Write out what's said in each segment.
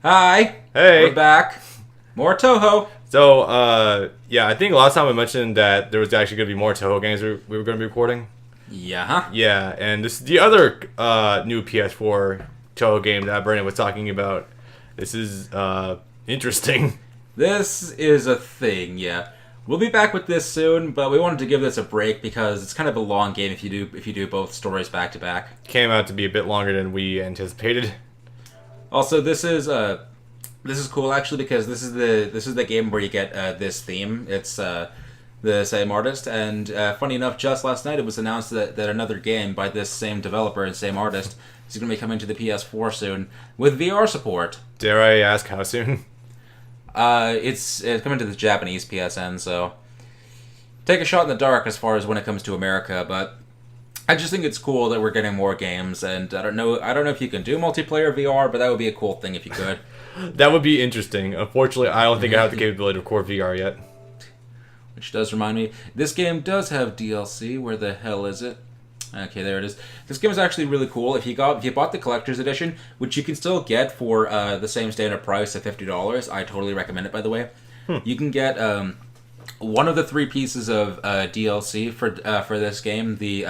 Hi. Hey. We're back. More Touhou. So, yeah, I think last time we mentioned that there was actually going to be more Touhou games we were going to be recording. Yeah. Yeah, and this is the other new PS4 Touhou game that Brandon was talking about. This is interesting. This is a thing, yeah. We'll be back with this soon, but we wanted to give this a break because it's kind of a long game if you do both stories back to back. Came out to be a bit longer than we anticipated. Also, this is cool actually because this is the game where you get this theme. It's the same artist, and funny enough, just last night it was announced that another game by this same developer and same artist is going to be coming to the PS4 soon with VR support. Dare I ask how soon? It's coming to the Japanese PSN, so take a shot in the dark as far as when it comes to America, but I just think it's cool that we're getting more games, and I don't know if you can do multiplayer VR, but that would be a cool thing if you could. That would be interesting. Unfortunately, I don't think I have the capability to record VR yet. Which does remind me, this game does have DLC. Where the hell is it? Okay, there it is. This game is actually really cool. If you bought the collector's edition, which you can still get for the same standard price of $50, I totally recommend it. By the way, you can get one of the 3 pieces of DLC for this game. The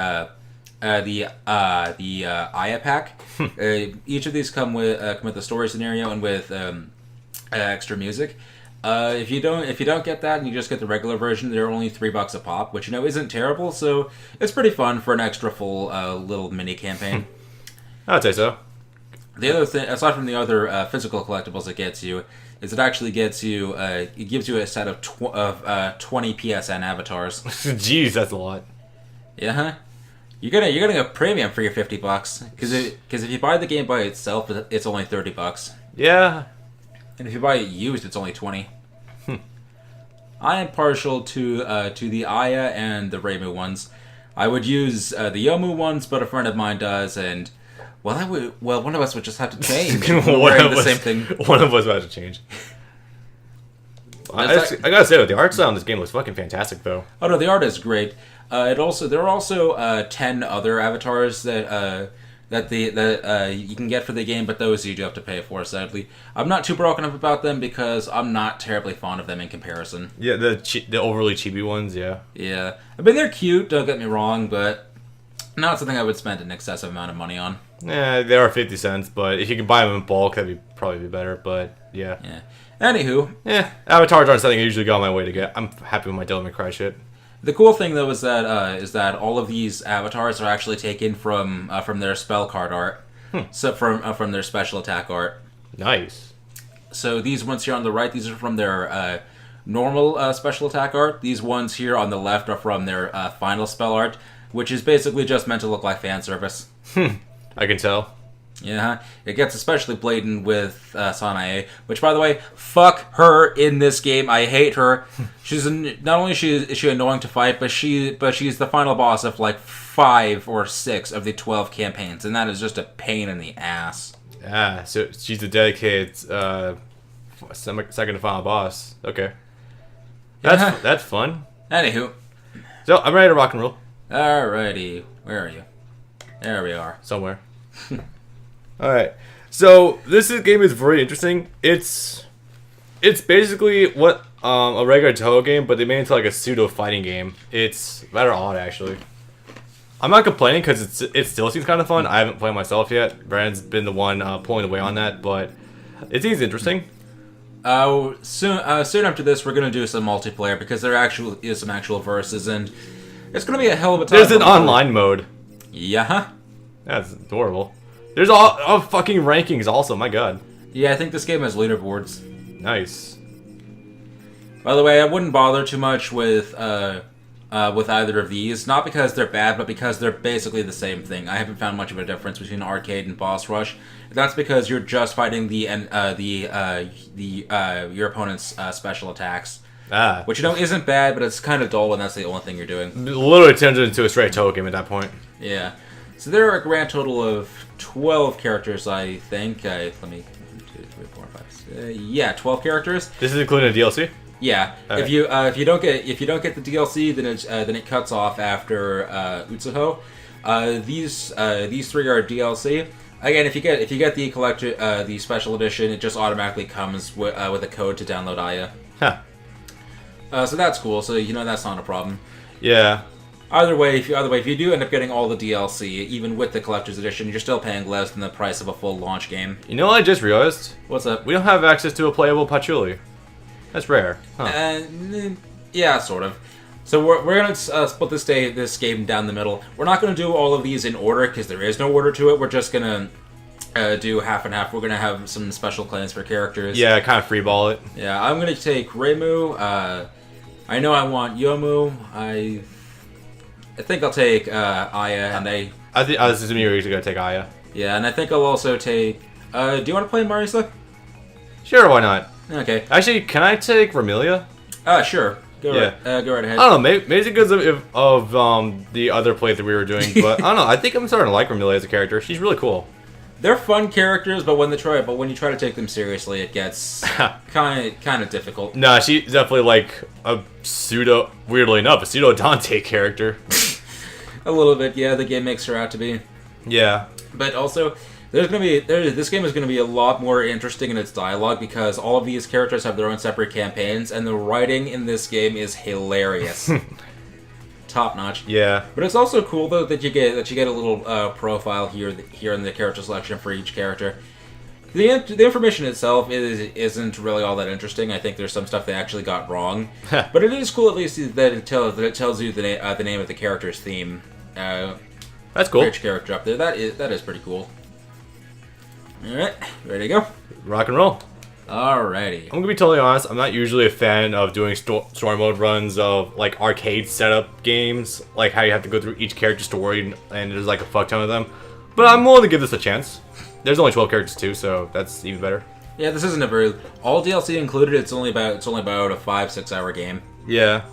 Aya pack. Each of these come with a story scenario and with extra music. If you don't get that and you just get the regular version, they're only $3 a pop, which isn't terrible. So it's pretty fun for an extra full little mini campaign. I'd say so. The other thing, aside from the other physical collectibles it gets you, is it actually gets you. It gives you a set of 20 PSN avatars. Jeez, that's a lot. Yeah. You're getting a premium for your $50 because if you buy the game by itself, it's only $30. Yeah. And if you buy it used, it's only $20. I am partial to the Aya and the Reimu ones. I would use the Yomu ones, but a friend of mine does, and one of us would just have to change. Wearing the same thing. One of us would have to change. I gotta say, the art style in this game looks fucking fantastic, though. Oh no, the art is great. There are also 10 other avatars that you can get for the game, but those you do have to pay for, sadly. I'm not too broken up about them because I'm not terribly fond of them in comparison. Yeah, the overly chibi ones, yeah. Yeah. I mean, they're cute, don't get me wrong, but not something I would spend an excessive amount of money on. Yeah, they are 50 cents, but if you can buy them in bulk, that'd probably be better, but yeah. Yeah. Anywho. Yeah, avatars aren't something I usually go on my way to get. I'm happy with my Devil May Cry shit. The cool thing, though, is that all of these avatars are actually taken from their spell card art, so from their special attack art. Nice. So these ones here on the right, these are from their normal special attack art. These ones here on the left are from their final spell art, which is basically just meant to look like fan service. I can tell. Yeah, it gets especially blatant with Sanae, which, by the way, fuck her in this game. I hate her. She's not only is she annoying to fight, but she's the final boss of like 5 or 6 of the 12 campaigns, and that is just a pain in the ass. Ah, so she's the dedicated second to final boss. Okay, that's fun. Anywho, so I'm ready to rock and roll. Alrighty, where are you? There we are. Somewhere. Alright, so this game is very interesting. It's basically what a regular Touhou game, but they made it into like a pseudo fighting game. It's rather odd, actually. I'm not complaining because it still seems kind of fun. I haven't played myself yet. Brandon's been the one pulling the way on that, but it seems interesting. Soon after this, we're gonna do some multiplayer because there actually is some actual verses, and it's gonna be a hell of a time. There's an online mode. Yeah. That's adorable. There's all fucking rankings also, my god. Yeah, I think this game has leaderboards. Nice. By the way, I wouldn't bother too much with either of these, not because they're bad, but because they're basically the same thing. I haven't found much of a difference between arcade and boss rush. That's because you're just fighting your opponent's special attacks. Which isn't bad, but it's kind of dull when that's the only thing you're doing. It literally turns it into a straight Touhou game at that point. Yeah. So there are a grand total of 12 characters, I think. Let me... 1, 2, 3, 4, 5, 6, yeah, 12 characters. This is including a DLC? Yeah. Okay. If you don't get the DLC, then it cuts off after Utsuho. These 3 are DLC. Again, if you get the collector the special edition, it just automatically comes with a code to download Aya. Huh. So that's cool. So that's not a problem. Yeah. Either way, if you do end up getting all the DLC, even with the collector's edition, you're still paying less than the price of a full launch game. You know what I just realized? What's up? We don't have access to a playable patchouli. That's rare. Huh. Yeah, sort of. So we're gonna split this game down the middle. We're not gonna do all of these in order because there is no order to it. We're just gonna do half and half. We're gonna have some special claims for characters. Yeah, kind of freeball it. Yeah, I'm gonna take Reimu. I know I want Yomu. I think I'll take Aya, and I was assuming you were gonna take Aya. Yeah, and I think I'll also take. Do you want to play Marisa? Sure, why not? Okay. Actually, can I take Ramilia? Sure. Go right ahead. I don't know. Maybe it's because of the other play that we were doing, but I don't know. I think I'm starting to like Ramilia as a character. She's really cool. They're fun characters, but when you try to take them seriously, it gets kind of difficult. Nah, she's definitely like a weirdly enough, a pseudo Dante character. A little bit, yeah. The game makes her out to be. Yeah. But also, this game is gonna be a lot more interesting in its dialogue because all of these characters have their own separate campaigns, and the writing in this game is hilarious, top notch. Yeah. But it's also cool though that you get a little profile here in the character selection for each character. The information itself isn't really all that interesting. I think there's some stuff they actually got wrong, but it is cool at least that it tells you the name of the character's theme. That's cool. For each character up there. That is pretty cool. Alright, ready to go? Rock and roll. Alrighty. I'm gonna be totally honest, I'm not usually a fan of doing story mode runs of like arcade setup games, like how you have to go through each character story and there's like a fuck ton of them. But I'm willing to give this a chance. There's only 12 characters too, so that's even better. Yeah, this isn't all DLC included. It's only about a 5-6 hour game. Yeah.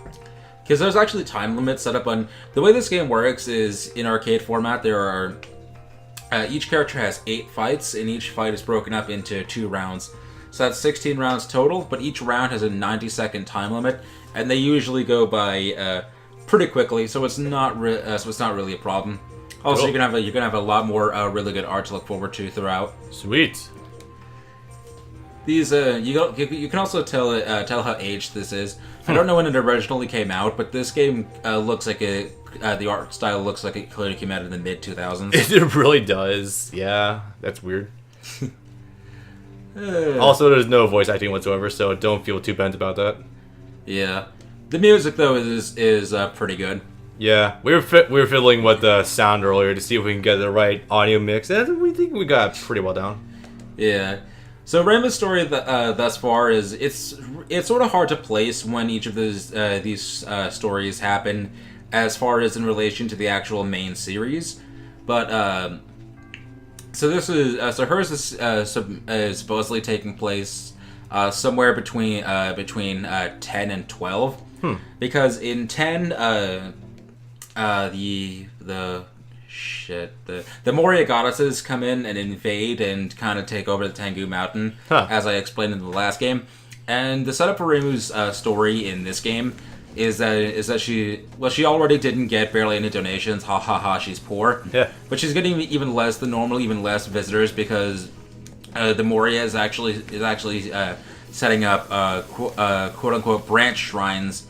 Because there's actually time limits set up on the way this game works. Is in arcade format there are each character has 8 fights, and each fight is broken up into 2 rounds. So that's 16 rounds total, but each round has a 90-second time limit, and they usually go by pretty quickly. So it's not really a problem. Also, cool. you're gonna have a lot more really good art to look forward to throughout. Sweet. These you can also tell how aged this is. I don't know when it originally came out, but this game looks like the art style looks like it clearly came out in the mid 2000s. It really does. Yeah, that's weird. Also, there's no voice acting whatsoever, so don't feel too bent about that. Yeah, the music though is pretty good. Yeah, we were fiddling with the sound earlier to see if we can get the right audio mix, and we think we got pretty well down. Yeah. So Reimu's story thus far is it's sort of hard to place when each of these stories happen, as far as in relation to the actual main series, but so this is hers is supposedly taking place somewhere between 10 and 12, because in 10 the Moria goddesses come in and invade and kind of take over the Tengu Mountain, as I explained in the last game. And the setup for Reimu's story in this game is that she already didn't get barely any donations. Ha ha ha, she's poor. Yeah. But she's getting even less than normal, even less visitors because the Moria is actually setting up quote unquote branch shrines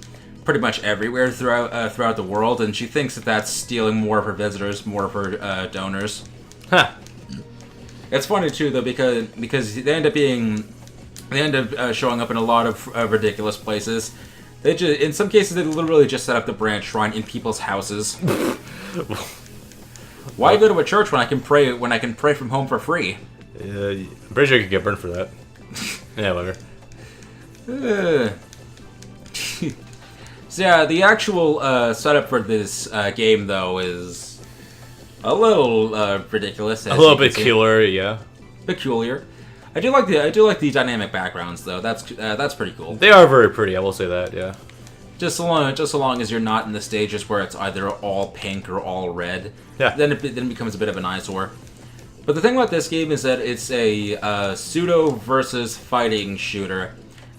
pretty much everywhere throughout the world, and she thinks that's stealing more of her visitors, more of her donors. Huh. It's funny too though because they end up showing up in a lot of ridiculous places. In some cases they literally just set up the branch shrine in people's houses. Why go to a church when I can pray from home for free? I'm pretty sure you could get burned for that. Yeah, whatever. So yeah, the actual setup for this game though is a little ridiculous. A little bit killer, yeah. Peculiar. I do like the dynamic backgrounds though. That's pretty cool. They are very pretty. I will say that, yeah. Just so long as you're not in the stages where it's either all pink or all red. Yeah. Then it becomes a bit of an eyesore. But the thing about this game is that it's a pseudo versus fighting shooter.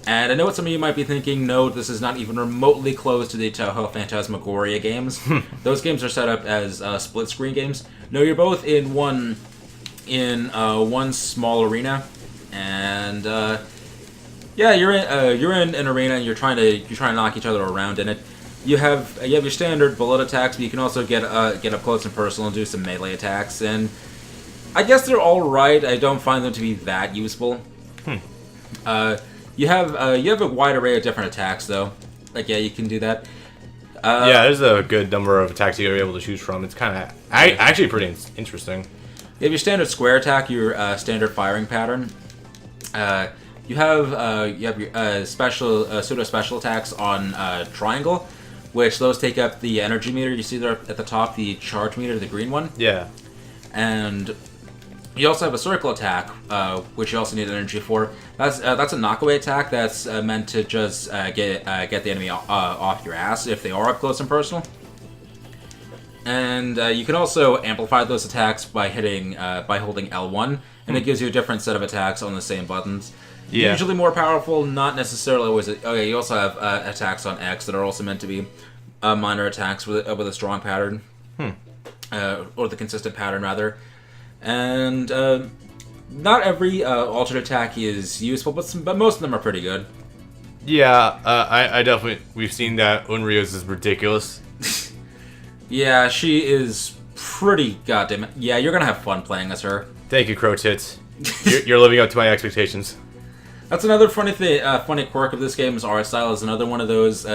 And I know what some of you might be thinking, no, this is not even remotely close to the Touhou Phantasmagoria games. Those games are set up as split-screen games. No, you're both in one in one small arena, and yeah, you're in an arena and you're trying to knock each other around in it. You have your standard bullet attacks, but you can also get up close and personal and do some melee attacks, and I guess they're all right. I don't find them to be that useful. You have a wide array of different attacks though. Like yeah, you can do that. Yeah, there's a good number of attacks you're able to choose from. It's kind of actually pretty interesting. You have your standard square attack, your standard firing pattern. You have your pseudo special attacks on triangle, which those take up the energy meter. You see there at the top, the charge meter, the green one. Yeah. And you also have a circle attack, which you also need energy for. That's a knockaway attack that's meant to just get the enemy off your ass if they are up close and personal. And you can also amplify those attacks by holding L1, and it gives you a different set of attacks on the same buttons. Yeah. Usually more powerful, not necessarily always. Okay, you also have attacks on X that are also meant to be minor attacks with a strong pattern, or the consistent pattern rather. And not every alternate attack is useful, but most of them are pretty good. Yeah, I definitely we've seen that Unryo's is ridiculous. Yeah, she is pretty goddamn. Yeah, you're gonna have fun playing as her. Thank you, Crow Tits. You're living up to my expectations. That's another funny thing. Funny quirk of this game's art style is another one of those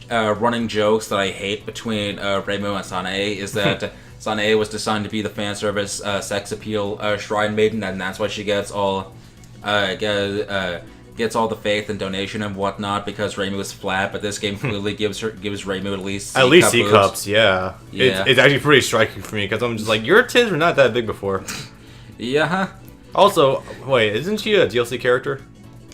running jokes that I hate between Reimu and Sanae. Is that Sanae was designed to be the fan service sex appeal shrine maiden, and that's why she gets all gets all the faith and donation and whatnot because Reimu is flat. But this game clearly gives Reimu at least C cups. Yeah. It's actually pretty striking for me because I'm just like, your tits were not that big before. Yeah. Also, wait, isn't she a DLC character?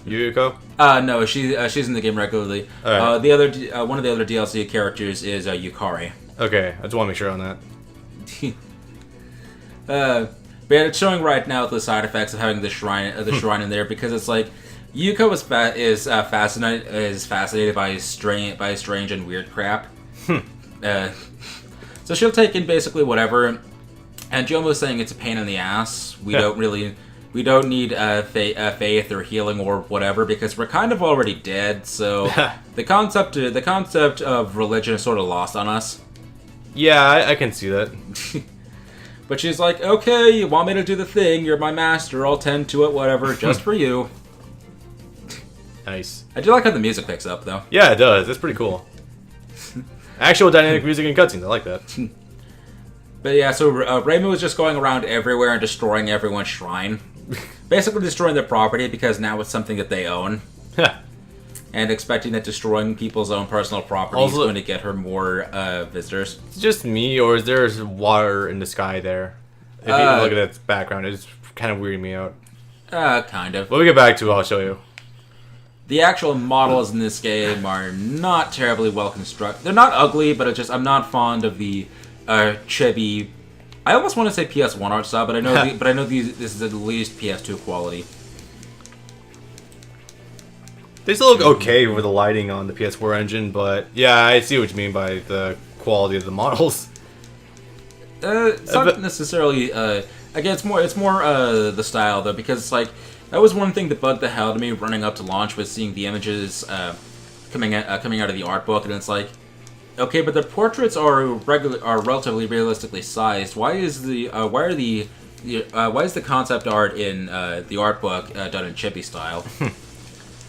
Yuyuko? No, she's in the game regularly. Right. The other one of the other DLC characters is Yukari. Okay, I just want to make sure on that. But it's showing right now the side effects of having the shrine in there because it's like Yuko is fascinated by strange and weird crap. So she'll take in basically whatever. And Jomo was saying it's a pain in the ass. We don't need faith or healing or whatever because we're kind of already dead. So the concept of religion is sort of lost on us. Yeah, I can see that. But she's like, okay, you want me to do the thing? You're my master. I'll tend to it. Whatever, just for you. Nice. I do like how the music picks up, though. Yeah, it does. It's pretty cool. Actual dynamic music and cutscenes. I like that. But yeah, so Reimu is just going around everywhere and destroying everyone's shrine. Basically destroying their property because now it's something that they own. And expecting that destroying people's own personal property is going to get her more visitors. It's just me, or is there water in the sky there? If you look at its background, it's kind of weirding me out. Kind of. When we get back to it, I'll show you. The actual models in this game are not terribly well constructed. They're not ugly, but I'm not fond of the chibi. I almost want to say PS1 art style, but I know this is at least PS2 quality. They still look okay with the lighting on the PS4 engine, but yeah, I see what you mean by the quality of the models. It's not necessarily. Again, it's more the style though, because it's like that was one thing that bugged the hell out of me running up to launch was seeing the images coming out of the art book, and it's like, okay, but the portraits are relatively realistically sized. Why is the concept art in the art book done in chibi style?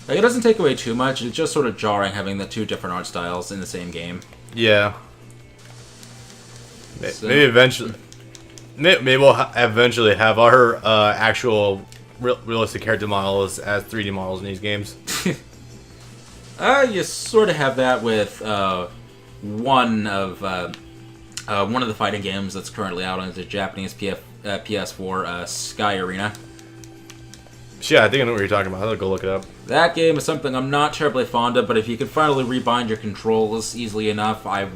Like, it doesn't take away too much. It's just sort of jarring having the two different art styles in the same game. Yeah. So, maybe eventually we'll eventually have our actual realistic character models as 3D models in these games. You sort of have that with one of the fighting games that's currently out on the Japanese PS4, Sky Arena. Yeah, I think I know what you're talking about. I'll go look it up. That game is something I'm not terribly fond of, but if you can finally rebind your controls easily enough, I'm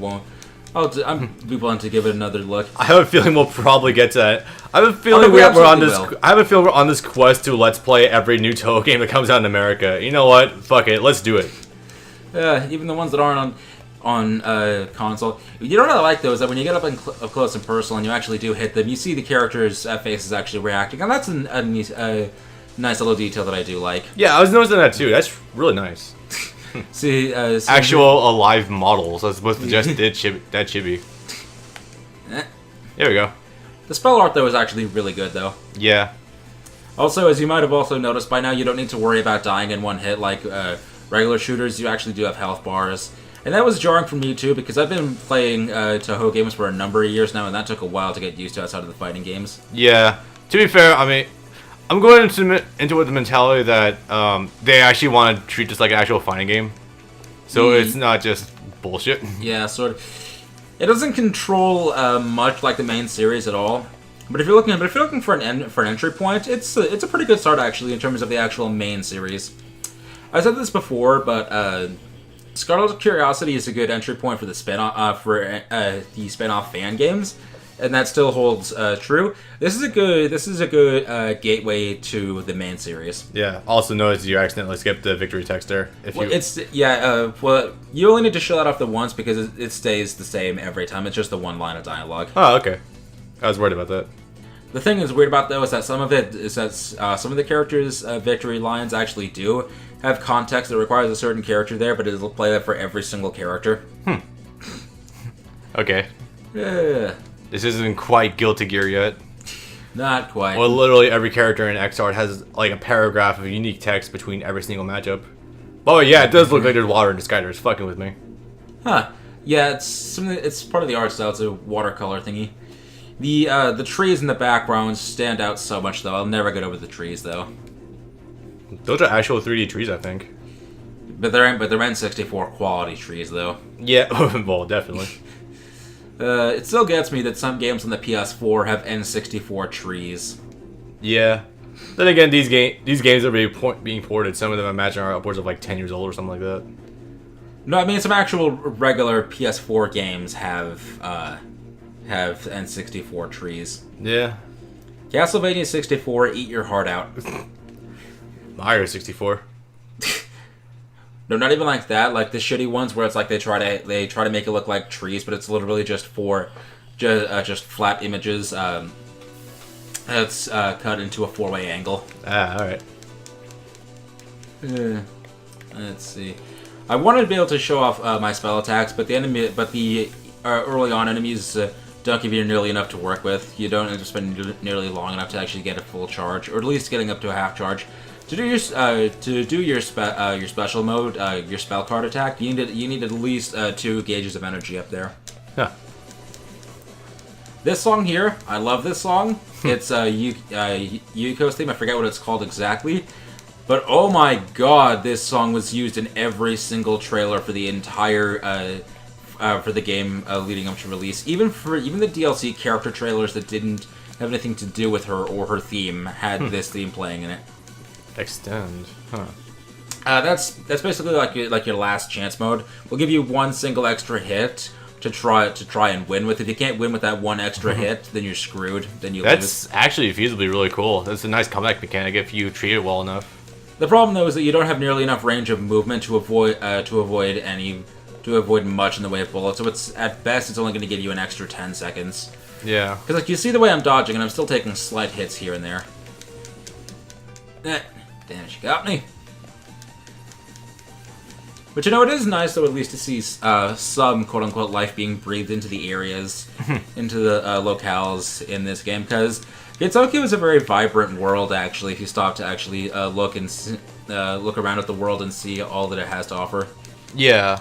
be willing to give it another look. I have a feeling we'll probably get to that. I have a feeling we're on this. I have a feeling we're on this quest to let's play every new Touhou game that comes out in America. You know what? Fuck it, let's do it. Even the ones that aren't on. on console. You don't really like those. That when you get up close and personal and you actually do hit them, you see the characters' faces actually reacting, and that's a nice little detail that I do like. Yeah, I was noticing that too. That's really nice. See, actual alive models as opposed to just that chibi. There we go. The spell art though is actually really good though. Yeah. Also, as you might have also noticed by now, you don't need to worry about dying in one hit like regular shooters. You actually do have health bars. And that was jarring for me too, because I've been playing Touhou games for a number of years now, and that took a while to get used to outside of the fighting games. Yeah. To be fair, I mean, I'm going into it with the mentality that they actually want to treat this like an actual fighting game. So it's not just bullshit. Yeah, sort of. It doesn't control much like the main series at all. But if you're looking for an entry point, it's a pretty good start actually in terms of the actual main series. I said this before, but Scarlet Curiosity is a good entry point for the spin-off fan games, and that still holds true. This is a good gateway to the main series. Yeah. Also notice you accidentally skipped the victory text there. Well, you only need to show that off the once because it stays the same every time. It's just the one line of dialogue. Oh, okay. I was worried about that. The thing that's weird about though is that some of the characters' victory lines actually do have context that requires a certain character there, but it'll play that for every single character. Okay. Yeah. This isn't quite Guilty Gear yet. Not quite. Well, literally every character in XR has like a paragraph of unique text between every single matchup. Oh yeah, it does look like there's water in the sky. It's fucking with me. Huh. Yeah, it's part of the art style. It's a watercolor thingy. The trees in the background stand out so much though. I'll never get over the trees though. Those are actual 3D trees, I think. But they're N64 quality trees though. Yeah, well, definitely. It still gets me that some games on the PS4 have N64 trees. Yeah. Then again, these games are being ported. Some of them, I imagine, are upwards of like 10 years old or something like that. No, I mean some actual regular PS4 games have N64 trees. Yeah. Castlevania 64, eat your heart out. Mario 64. No, not even like that. Like the shitty ones where it's like they try to make it look like trees, but it's literally just flat images. That's cut into a 4-way angle. Ah, all right. Let's see. I wanted to be able to show off my spell attacks, but the early on enemies don't give you nearly enough to work with. You don't have to spend nearly long enough to actually get a full charge, or at least getting up to a half charge. To do your special mode, your spell card attack, you need at least 2 gauges of energy up there. Huh. This song here, I love this song. It's Yuko's theme. I forget what it's called exactly, but oh my god, this song was used in every single trailer for the entire for the game leading up to release. Even the DLC character trailers that didn't have anything to do with her or her theme had this theme playing in it. Extend, huh? That's basically like your last chance mode. We'll give you one single extra hit to try and win with. If you can't win with that one extra hit, then you're screwed. Then you lose. That's actually feasibly really cool. That's a nice comeback mechanic if you treat it well enough. The problem though is that you don't have nearly enough range of movement to avoid much in the way of bullets. So it's at best it's only going to give you an extra 10 seconds. Yeah. Because like you see the way I'm dodging, and I'm still taking slight hits here and there. Damn, she got me. But you know, it is nice though at least to see some quote-unquote life being breathed into the areas, into the locales in this game, because Gensokyo is a very vibrant world actually if you stop to actually look around at the world and see all that it has to offer. Yeah.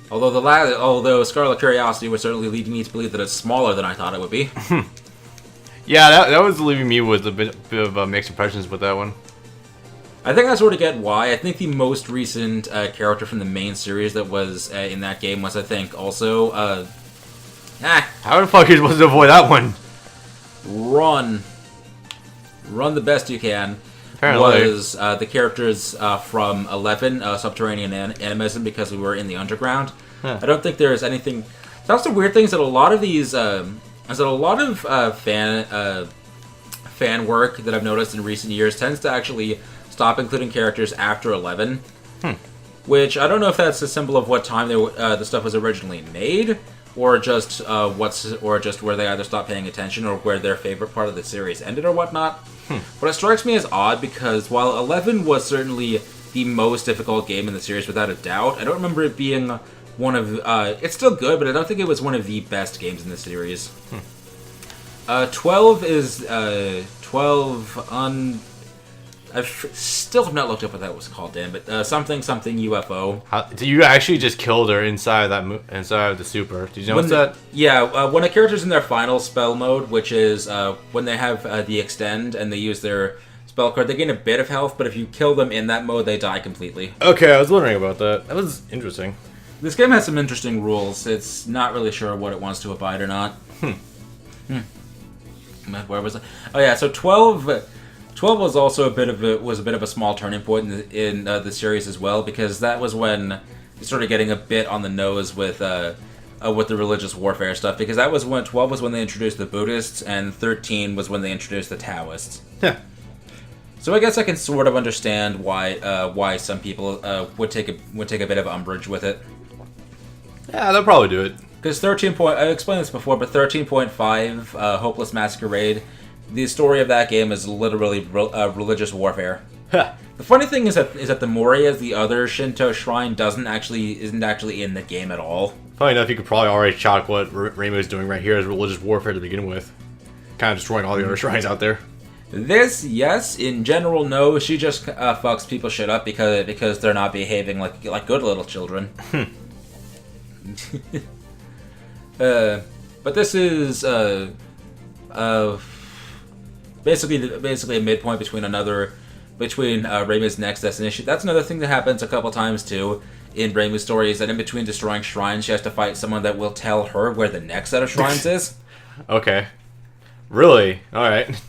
Although Scarlet Curiosity would certainly lead me to believe that it's smaller than I thought it would be. Yeah, that was leaving me with a bit of mixed impressions with that one. I think I sort of get why. I think the most recent character from the main series that was in that game was, I think, also... How the fuck are you supposed to avoid that one? Run the best you can. Apparently. Was the characters from 11, Subterranean Animism, because we were in the underground. Huh. I don't think there's anything... That's the weird thing is that a lot of these... fan work that I've noticed in recent years tends to actually stop including characters after 11. which I don't know if that's a symbol of what time the stuff was originally made, or just where they either stopped paying attention or where their favorite part of the series ended or whatnot. But it strikes me as odd because while 11 was certainly the most difficult game in the series without a doubt, I don't remember it being one of... it's still good, but I don't think it was one of the best games in the series. 12 is... 12 on... I still have not looked up what that was called, damn it. Something UFO. You actually just killed her inside of the super. Did you notice that? Yeah, when a character's in their final spell mode, which is when they have the extend and they use their spell card, they gain a bit of health, but if you kill them in that mode, they die completely. Okay, I was wondering about that. That was interesting. This game has some interesting rules. It's not really sure what it wants to abide or not. Where was I? Oh yeah, so 12 was also a bit of a small turning point in the series as well, because that was when it started getting a bit on the nose with the religious warfare stuff, because that was when 12 was when they introduced the Buddhists and 13 was when they introduced the Taoists. Yeah. So I guess I can sort of understand why some people would take a bit of umbrage with it. Yeah, they'll probably do it. Because I explained this before, but 13.5 Hopeless Masquerade. The story of that game is literally religious warfare. The funny thing is that the Moriya's, the other Shinto shrine, isn't actually in the game at all. Funny enough, you could probably already chalk what Reimu's doing right here as religious warfare to begin with. Kind of destroying all the other shrines out there. This, yes. In general, no. She just fucks people shit up because they're not behaving like good little children. But this is basically a midpoint between Reimu's next destination. That's another thing that happens a couple times too in Reimu's story, is that in between destroying shrines, she has to fight someone that will tell her where the next set of shrines is. Okay. Really? Alright.